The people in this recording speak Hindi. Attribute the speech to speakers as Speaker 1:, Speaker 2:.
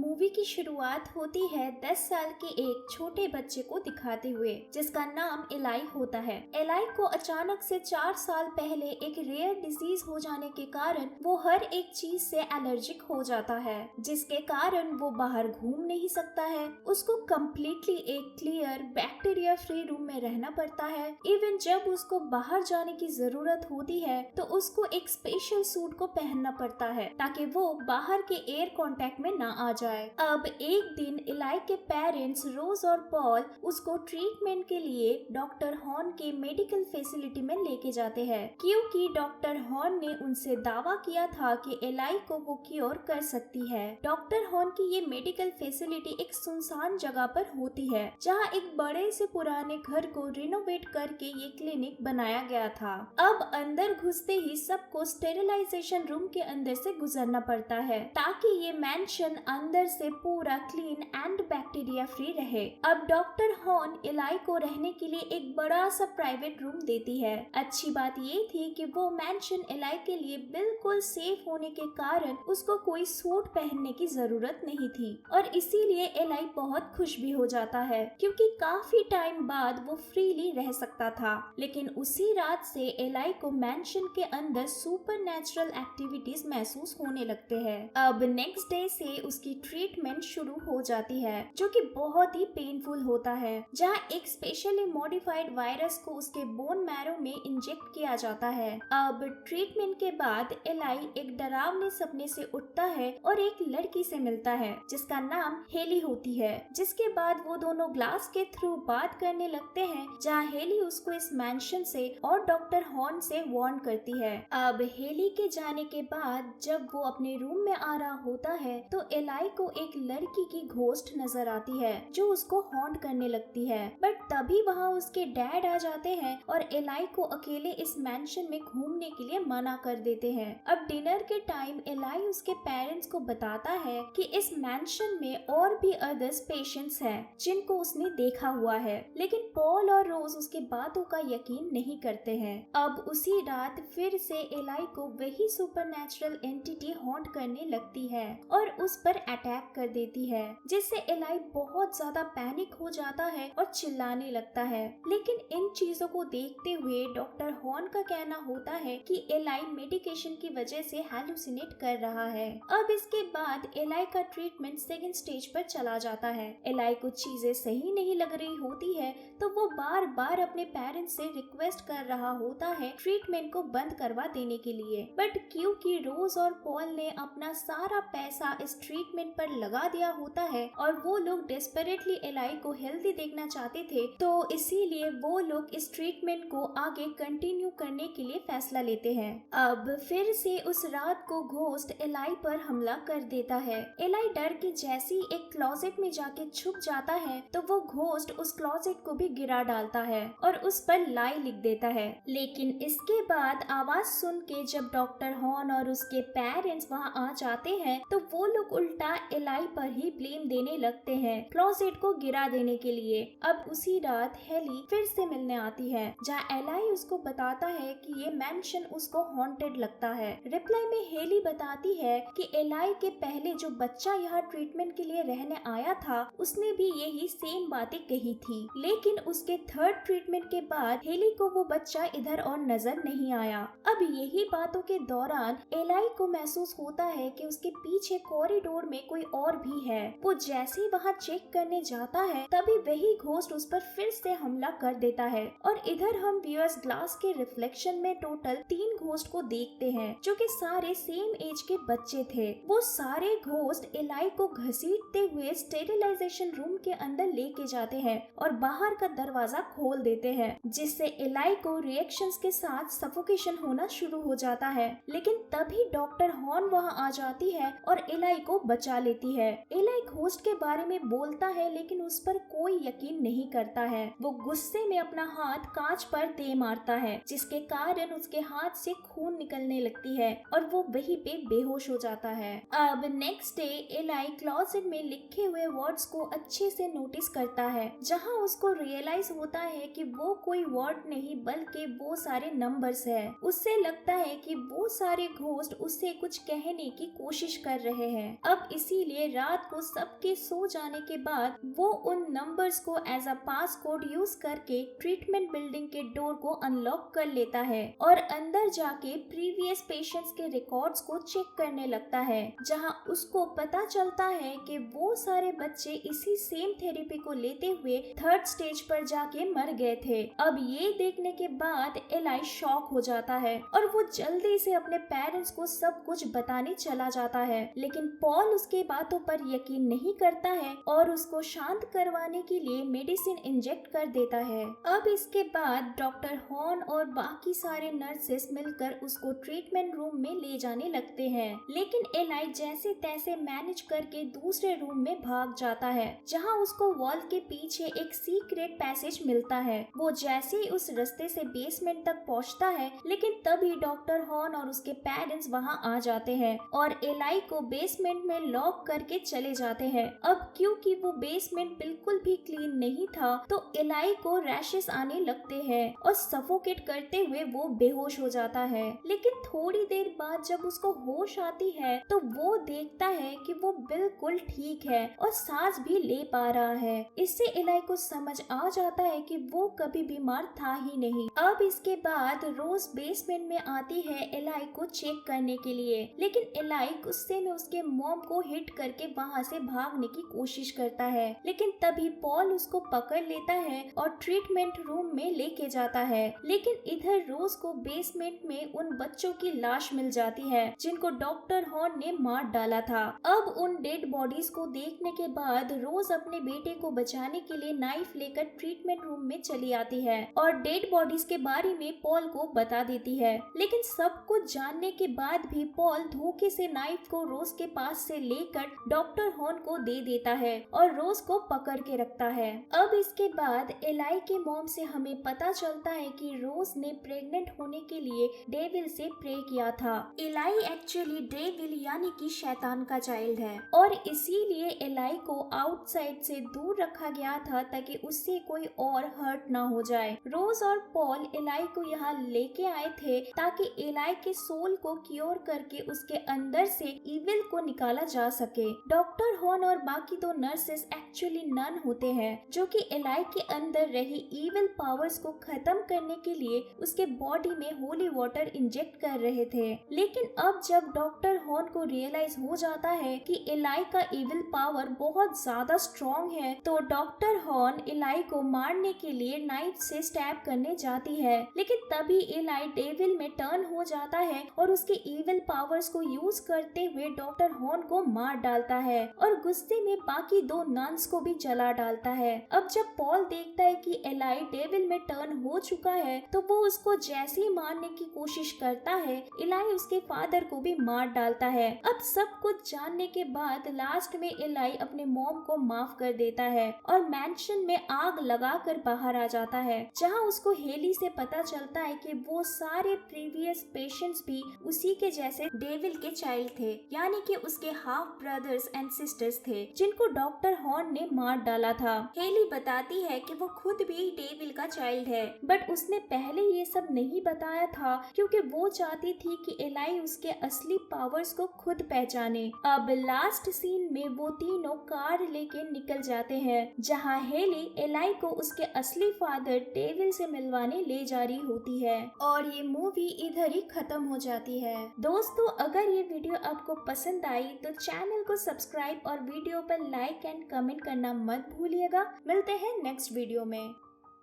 Speaker 1: मूवी की शुरुआत होती है 10 साल के एक छोटे बच्चे को दिखाते हुए जिसका नाम एलाई होता है। एलाई को अचानक से 4 साल पहले एक रेयर डिजीज हो जाने के कारण वो हर एक चीज से एलर्जिक हो जाता है, जिसके कारण वो बाहर घूम नहीं सकता है। उसको कम्प्लीटली एक क्लियर बैक्टीरिया फ्री रूम में रहना पड़ता है। इवन जब उसको बाहर जाने की जरूरत होती है तो उसको एक स्पेशल सूट को पहनना पड़ता है ताकि वो बाहर के एयर कांटेक्ट में ना आ जाए। अब एक दिन एलाई के पेरेंट्स रोज और पॉल उसको ट्रीटमेंट के लिए डॉक्टर हॉर्न के मेडिकल फैसिलिटी में लेके जाते हैं, क्योंकि डॉक्टर हॉर्न ने उनसे दावा किया था कि एलाई को वो क्योर कर सकती है। डॉक्टर हॉर्न की ये मेडिकल फैसिलिटी एक सुनसान जगह पर होती है, जहाँ एक बड़े से पुराने घर को रिनोवेट करके ये क्लिनिक बनाया गया था। अब अंदर घुसते ही सबको स्टेरिलाइजेशन रूम के अंदर से गुजरना पड़ता है ताकि ये मेंशन अंदर से पूरा क्लीन एंड बैक्टीरिया फ्री रहे। अब डॉक्टर हॉर्न एलाई को रहने के लिए एक बड़ा सा प्राइवेट रूम देती है। अच्छी बात ये थी कि वो मेंशन एलाई के लिए बिल्कुल सेफ होने के कारण उसको कोई सूट पहनने की जरूरत नहीं थी और इसीलिए एलाई बहुत खुश भी हो जाता है, क्योंकि काफी टाइम बाद वो फ्रीली रह सकता था। लेकिन उसी रात से एलाई को मेंशन के अंदर सुपर नेचुरल एक्टिविटीज महसूस होने लगते हैं। अब नेक्स्ट डे से उसकी ट्रीटमेंट शुरू हो जाती है, जो कि बहुत ही पेनफुल होता है, जहां एक स्पेशली मॉडिफाइड वायरस को उसके बोन मैरो में इंजेक्ट किया जाता है। अब ट्रीटमेंट के बाद एलाई एक डरावने सपने से उठता है और एक लड़की से मिलता है जिसका नाम हेली होती है, जिसके बाद वो दोनों ग्लास के थ्रू बात करने लगते हैं, जहाँ हेली उसको इस मेंशन से और डॉक्टर हॉर्न से वार्न करती है। अब हेली के जाने के बाद जब वो अपने रूम में आ रहा होता है तो एलाई को एक लड़की की घोस्ट नजर आती है जो उसको हॉन्ट करने लगती है। बट तभी वहाँ उसके डैड आ जाते हैं और एलाई को अकेले इस मेंशन में घूमने के लिए मना कर देते हैं। अब डिनर के टाइम एलाई उसके पेरेंट्स को बताता है कि इस मेंशन में और भी अदर्स पेशेंट्स हैं जिनको उसने देखा हुआ है, लेकिन पॉल और रोज उसकी बातों का यकीन नहीं करते हैं। अब उसी रात फिर से एलाई को वही सुपरनैचुरल एंटिटी हॉन्ट करने लगती है और उस पर अटैक कर देती है, जिससे एलाई बहुत ज्यादा पैनिक हो जाता है और चिल्लाने लगता है। लेकिन इन चीजों को देखते हुए डॉक्टर हॉर्न का कहना होता है कि एलाई मेडिकेशन की वजह से हैलुसिनेट कर रहा है। अब इसके बाद एलाई का ट्रीटमेंट सेकंड स्टेज पर चला जाता है। एलाई कुछ चीजें सही नहीं लग रही होती है तो वो बार बार अपने पेरेंट्स से रिक्वेस्ट कर रहा होता है ट्रीटमेंट को बंद करवा देने के लिए, बट क्योंकि रोज और पॉल ने अपना सारा पैसा इस ट्रीटमेंट पर लगा दिया होता है और वो लोग डेस्परेटली एलाई को हेल्दी देखना चाहते थे, तो इसीलिए वो लोग इस ट्रीटमेंट को आगे कंटिन्यू करने के लिए फैसला लेते हैं। अब फिर से उस रात को घोस्ट एलाई पर हमला कर देता है। एलाई डर के जैसी एक क्लोजेट में जाके छुप जाता है तो वो घोस्ट उस क्लोजेट को भी गिरा डालता है और उस पर लाई लिख देता है। लेकिन इसके बाद आवाज सुन के जब डॉक्टर हॉर्न और उसके पेरेंट्स वहाँ आ जाते हैं तो वो लोग उल्टा एलाई पर ही ब्लेम देने लगते हैं क्लोजेट को गिरा देने के लिए। अब उसी रात हेली फिर से मिलने आती है, जहाँ एलाई उसको बताता है कि ये मेंशन उसको हॉन्टेड लगता है। रिप्लाई में हेली बताती है कि एलाई के पहले जो बच्चा यहाँ ट्रीटमेंट के लिए रहने आया था उसने भी यही सेम बातें कही थी, लेकिन उसके थर्ड ट्रीटमेंट के बाद हेली को वो बच्चा इधर और नजर नहीं आया। अब यही बातों के दौरान एलाई को महसूस होता है कि उसके पीछे कॉरिडोर में कोई और भी है। वो जैसे ही वहाँ चेक करने जाता है तभी वही घोस्ट उस पर फिर से हमला कर देता है और इधर हम व्यूअर्स ग्लास के रिफ्लेक्शन में टोटल 3 घोस्ट को देखते हैं जो कि सारे सेम एज के बच्चे थे। वो सारे घोस्ट एलाई को घसीटते हुए स्टेरिलाइजेशन रूम के अंदर लेके जाते हैं और बाहर का दरवाजा खोल देते हैं, जिससे एलाई को रिएक्शंस के साथ सफोकेशन होना शुरू हो जाता है। लेकिन तभी डॉक्टर हॉर्न वहाँ आ जाती है और एलाई को बचा लेती है। एलाई घोस्ट के बारे में बोलता है लेकिन उस पर कोई यकीन नहीं करता है। वो गुस्से में अपना हाथ कांच पर दे मारता है, जिसके कारण उसके हाथ से खून निकलने लगती है और वो वहीं पे बेहोश हो जाता है। अब नेक्स्ट डे एलाई क्लोजेट में लिखे हुए वर्ड्स को अच्छे से नोटिस करता है, जहाँ उसको रियलाइज होता है कि वो कोई वर्ड नहीं बल्कि वो सारे नंबर्स है। उससे लगता है कि वो सारे घोस्ट उससे कुछ कहने की कोशिश कर रहे हैं। अब इसी इसीलिए रात को सबके सो जाने के बाद वो उन नंबर्स को as a pass code use करके ट्रीटमेंट बिल्डिंग के डोर को अनलॉक कर लेता है और अंदर जाके प्रीवियस पेशेंट्स के रिकॉर्ड्स को चेक करने लगता है, जहां उसको पता चलता है कि वो सारे बच्चे इसी सेम थेरेपी को लेते हुए थर्ड स्टेज पर जाके मर गए थे। अब ये देखने के बाद एलाई शॉक हो जाता है और वो जल्दी से अपने पेरेंट्स को सब कुछ बताने चला जाता है, लेकिन पॉल उसके बातों पर यकीन नहीं करता है और उसको शांत करवाने के लिए मेडिसिन इंजेक्ट कर देता है। अब इसके बाद डॉक्टर हॉर्न और बाकी सारे नर्सेस मिलकर उसको ट्रीटमेंट रूम में ले जाने लगते हैं, लेकिन एलाई जैसे तैसे मैनेज करके दूसरे रूम में भाग जाता है, जहां उसको वॉल के पीछे एक सीक्रेट पैसेज मिलता है। वो जैसे ही उस रास्ते से बेसमेंट तक पहुंचता है, लेकिन तभी डॉक्टर हॉर्न और उसके पेरेंट्स वहां आ जाते हैं और एलाई को बेसमेंट में लॉक करके चले जाते हैं। अब क्योंकि वो बेसमेंट बिल्कुल भी क्लीन नहीं था, तो एलाई को रैशेस आने लगते हैं और सफोकेट करते हुए वो बेहोश हो जाता है। लेकिन थोड़ी देर बाद जब उसको होश आती है तो वो देखता है कि वो बिल्कुल ठीक है और सांस भी ले पा रहा है। इससे एलाई को समझ आ जाता है कि वो कभी बीमार था ही नहीं। अब इसके बाद रोज बेसमेंट में आती है एलाई को चेक करने के लिए, लेकिन एलाई गुस्से में उसके मॉम को हिट करके वहां से भागने की कोशिश करता है, लेकिन तभी पॉल उसको पकड़ लेता है और ट्रीटमेंट रूम में लेके जाता है। लेकिन इधर रोज को बेसमेंट में उन बच्चों की लाश मिल जाती है जिनको डॉक्टर हॉर्न ने मार डाला था। अब उन डेड बॉडीज को देखने के बाद रोज अपने बेटे को बचाने के लिए नाइफ लेकर ट्रीटमेंट रूम में चली आती है और डेड बॉडीज के बारे में पॉल को बता देती है, लेकिन सब कुछ जानने के बाद भी पॉल धोखे से नाइफ को रोज के पास से लेकर डॉक्टर हॉर्न को दे देता है और रोज को पकड़ के रखता है। अब इसके बाद एलाई के मॉम से हमें पता चलता है कि रोज ने प्रेग्नेंट होने के लिए डेविल से प्रे किया था। एलाई एक्चुअली डेविल यानी कि शैतान का चाइल्ड है और इसीलिए एलाई को आउटसाइड से दूर रखा गया था ताकि उससे कोई और हर्ट ना हो जाए। रोज और पॉल एलाई को यहाँ लेके आए थे ताकि एलाई के सोल को क्योर करके उसके अंदर से इविल को निकाला जा सके। डॉक्टर हॉर्न और बाकी दो नर्सेस एक्चुअली नन होते हैं जो कि एलाई के अंदर रही इविल पावर्स को खत्म करने के लिए उसके बॉडी में होली वाटर इंजेक्ट कर रहे थे। लेकिन अब जब डॉक्टर हॉर्न को रियलाइज हो जाता है कि एलाई का इविल पावर बहुत ज्यादा स्ट्रॉन्ग है, तो डॉक्टर हॉर्न एलाई को मारने के लिए नाइफ से स्टैब करने जाती है, लेकिन तभी एलाई डेविल में टर्न हो जाता है और उसके इविल पावर्स को यूज करते हुए डॉक्टर हॉर्न को मार डालता है और गुस्से में बाकी दो नन्स को भी जला डालता है। अब जब पॉल देखता है कि एलाई डेविल में टर्न हो चुका है, तो वो उसको जैसे ही मारने की कोशिश करता है, एलाई उसके फादर को भी मार डालता है। अब सब कुछ जानने के बाद लास्ट में एलाई अपने मॉम को माफ कर देता है और मैंशन में आग लगाकर बाहर आ जाता है, जहां उसको हेली से पता चलता है कि वो सारे प्रीवियस पेशेंट्स भी उसी के जैसे डेविल के चाइल्ड थे, यानी कि उसके हाफ ब्रदर्स एंड सिस्टर्स थे जिनको डॉक्टर हॉर्न ने मार डाला था। हेली बताती है कि वो खुद भी डेविल का चाइल्ड है, बट उसने पहले ये सब नहीं बताया था क्योंकि वो चाहती थी कि एलाई उसके असली पावर्स को खुद पहचाने। अब लास्ट सीन में वो तीनों कार लेके निकल जाते हैं, जहाँ हेली एलाई को उसके असली फादर डेविल से मिलवाने ले जा रही होती है और ये मूवी इधर ही खत्म हो जाती है। दोस्तों, अगर ये वीडियो आपको पसंद आई तो चैनल को सब्सक्राइब और वीडियो पर लाइक एंड कमेंट करना मत भूलिएगा। मिलते हैं नेक्स्ट वीडियो में।